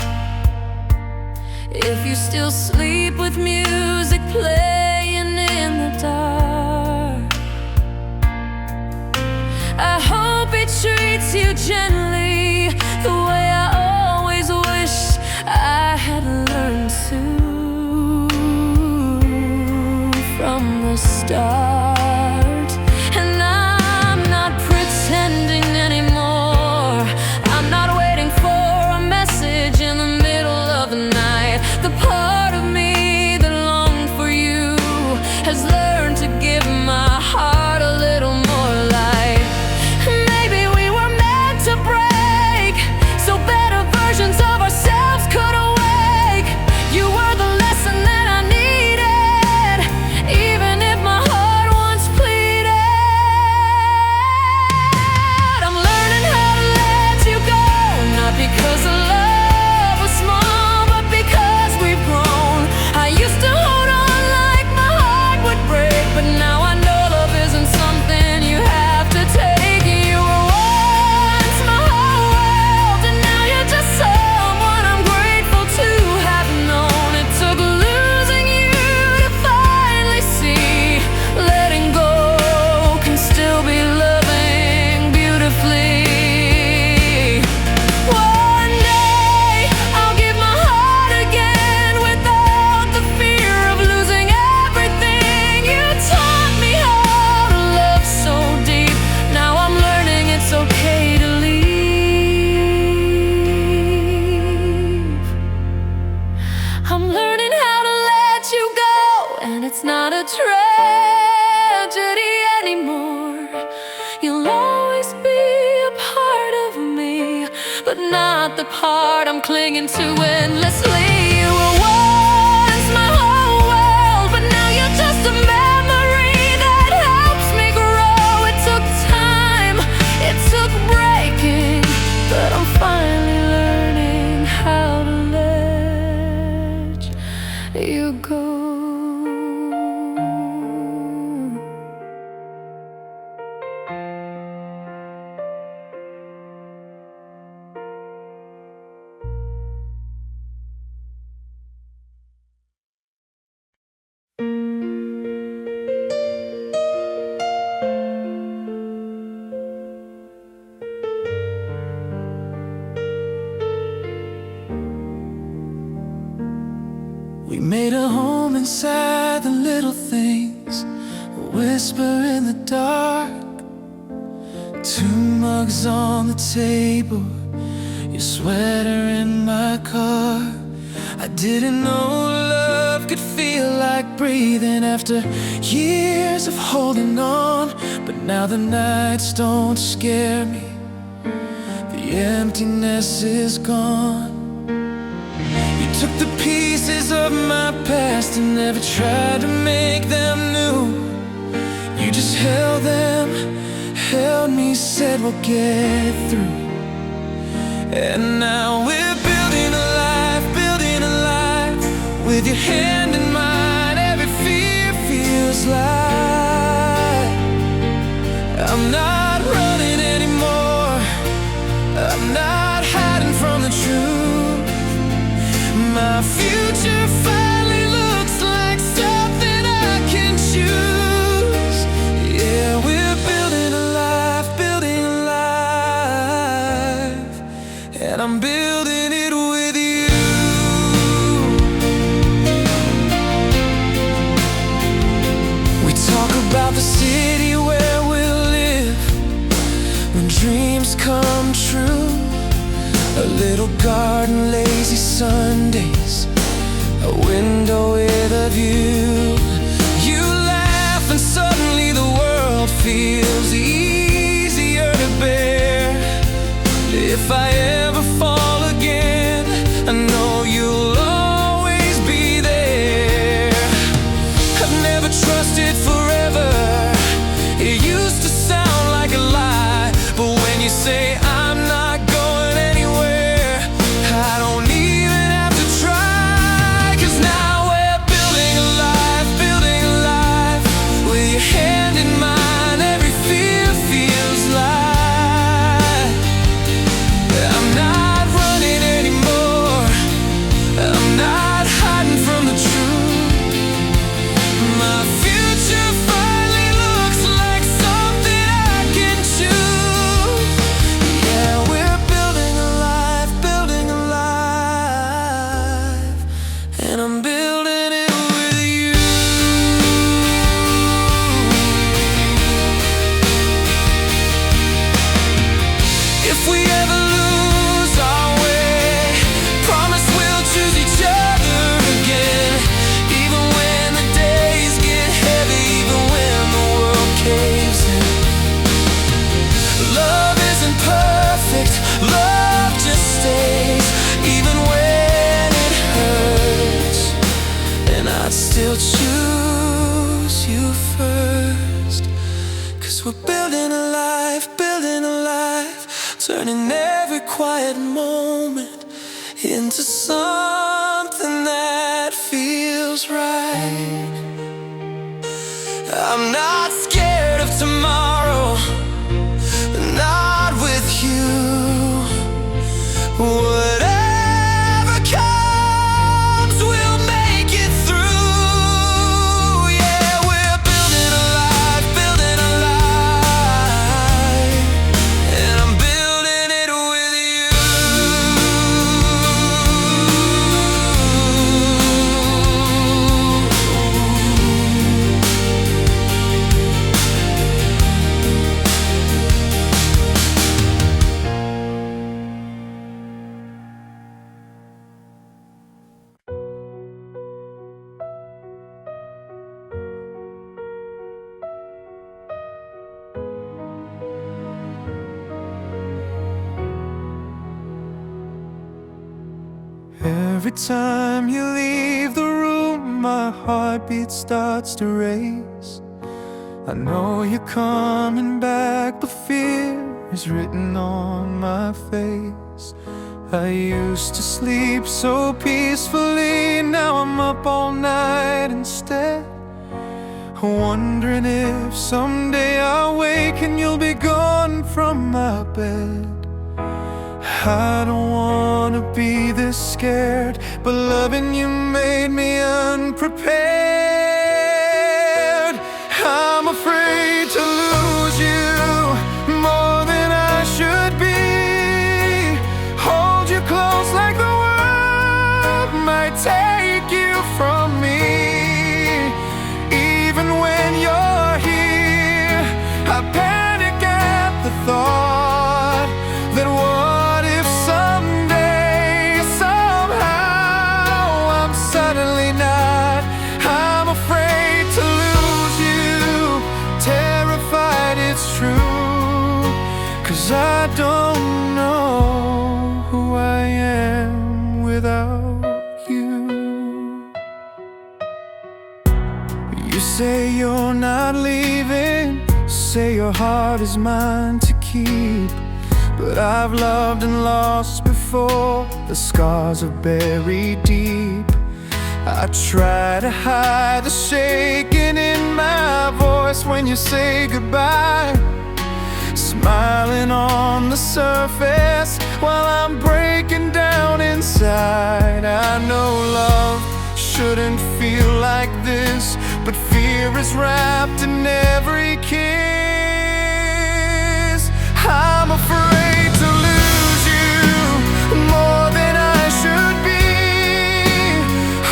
if you still sleep with music playing in the dark. I hope he treats you gently, the way I always wished I had learned to from the start. And I'm not pretending anymore, I'm not waiting for a message in the middle of the night. The part of me that longed for you has learned to give my heart a little more light. Maybe we were meant to break, so better versions of ourselves could awake. You were the lesson that I needed, even if my heart once pleaded. I'm learning how to let you go, not because the love was small, but because we've grown. I used to hold on like my heart would break, but now I know love isn't something you have to take. You were once my whole world, and now you're just someone I'm grateful to have known. It took losing you to finally see letting go can still be loving beautifully. One day I'll give my heart again without the fear of losing everything. You taught me how to love so deep, now I'm learning it's okay to leave. I'm learning how to let you go, and it's not a tragedy anymore. You'll always be a part of me, but not the part I'm clinging to endlessly. You were once my whole world, but now you're just a memory that helps me grow. It took time, it took breaking, but I'm finally learning how to let you go. We made a home inside the little things, a whisper in the dark, 2 mugs on the table, your sweater in my car. I didn't know love could feel like breathing after years of holding on. But now the nights don't scare me, the emptiness is gone. You took the pieces of my past and never tried to make them new. You just held them, held me, said we'll get through. And now we're building a life with your hand in mine. Every fear feels light. My future finally looks like something I can choose. Yeah, we're building a life, and I'm building it with you. We talk about the city where we'll live when dreams come true. A little garden, lazy Sundays, a window with a view. You laugh and suddenly the world feels easier to bear. If I ever fall again, I know you'll always be there. I've never trusted forever. It used to sound like a lie, but when you say I'm not going anywhere, I don't even have to try. 'Cause now we're building a life with your hand in mine. Every fear feels light. I'm not running anymore, I'm not hiding from the truth. My future finally looks like something I can choose. Yeah, we're building a life, and I'm building it with you. If we ever lose our way, promise we'll choose each other again. Even when the days get heavy, even when the world caves in. Love isn't perfect, love just stays. Even when it hurts, and I'd still choose you first. 'Cause we're building a life, turning every quiet moment into something that feels right. I'm not scared of tomorrow, not with you. Whatever comes, we'll make it through. Yeah, we're building a life, and I'm building it with you. Every time you leave the room, my heartbeat starts to race. I know you're coming back, but fear is written on my face. I used to sleep so peacefully, now I'm up all night instead, wondering if someday I'll wake and you'll be gone from my bed. I don't wanna be this scared, but loving you made me unprepared. I'm afraid to lose you more than I should be. Hold you close like the world might take you from me. Even when you're here, I panic at the thought that what if someday, somehow, I'm suddenly not. I'm afraid to lose you, terrified it's true. 'Cause I don't know who I am without you. You say you're not leaving, say your heart is mine to keep. But I've loved and lost before, the scars are buried deep. I try to hide the shaking in my voice when you say goodbye, smiling on the surface while I'm breaking down inside. I know shouldn't feel like this, but fear is wrapped in every kiss. I'm afraid to lose you more than I should be.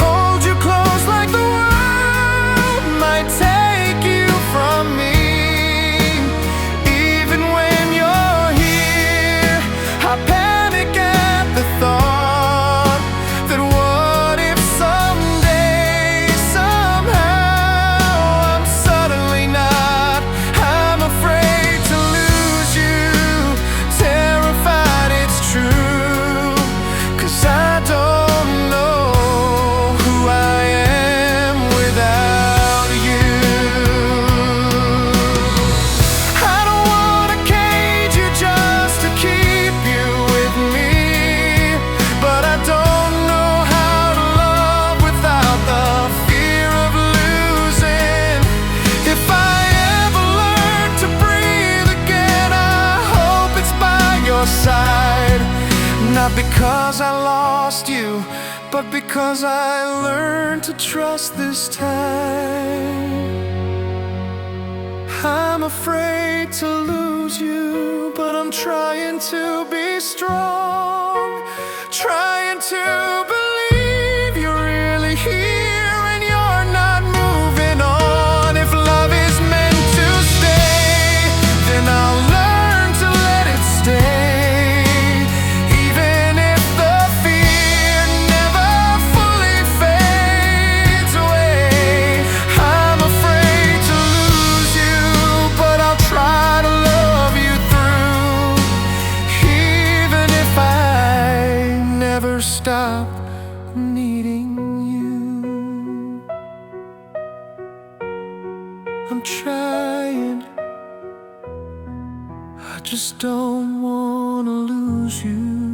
Hold you close like the world might take you from me. Even when you're here, I panic at the thought that what if someday, somehow, I'm suddenly not. I'm afraid to lose you, terrified it's true, 'cause I don't know who I am without you. I don't wanna cage you just to keep you with me, but I don't know how to love without the fear of losing. If I ever learn to breathe again, I hope it's by your side. Not because I lost you, but because I learned to trust this time. I'm afraid to lose you, but I'm trying to be strong, trying to believe you're really here and you're not moving on. If love is meant to stay, then I'll learn to let it stay, even if the fear never fully fades away. I'm afraid to lose you, but I'll try to love you through, even if I never stop needing you. I'm trying, I just don't wanna lose you.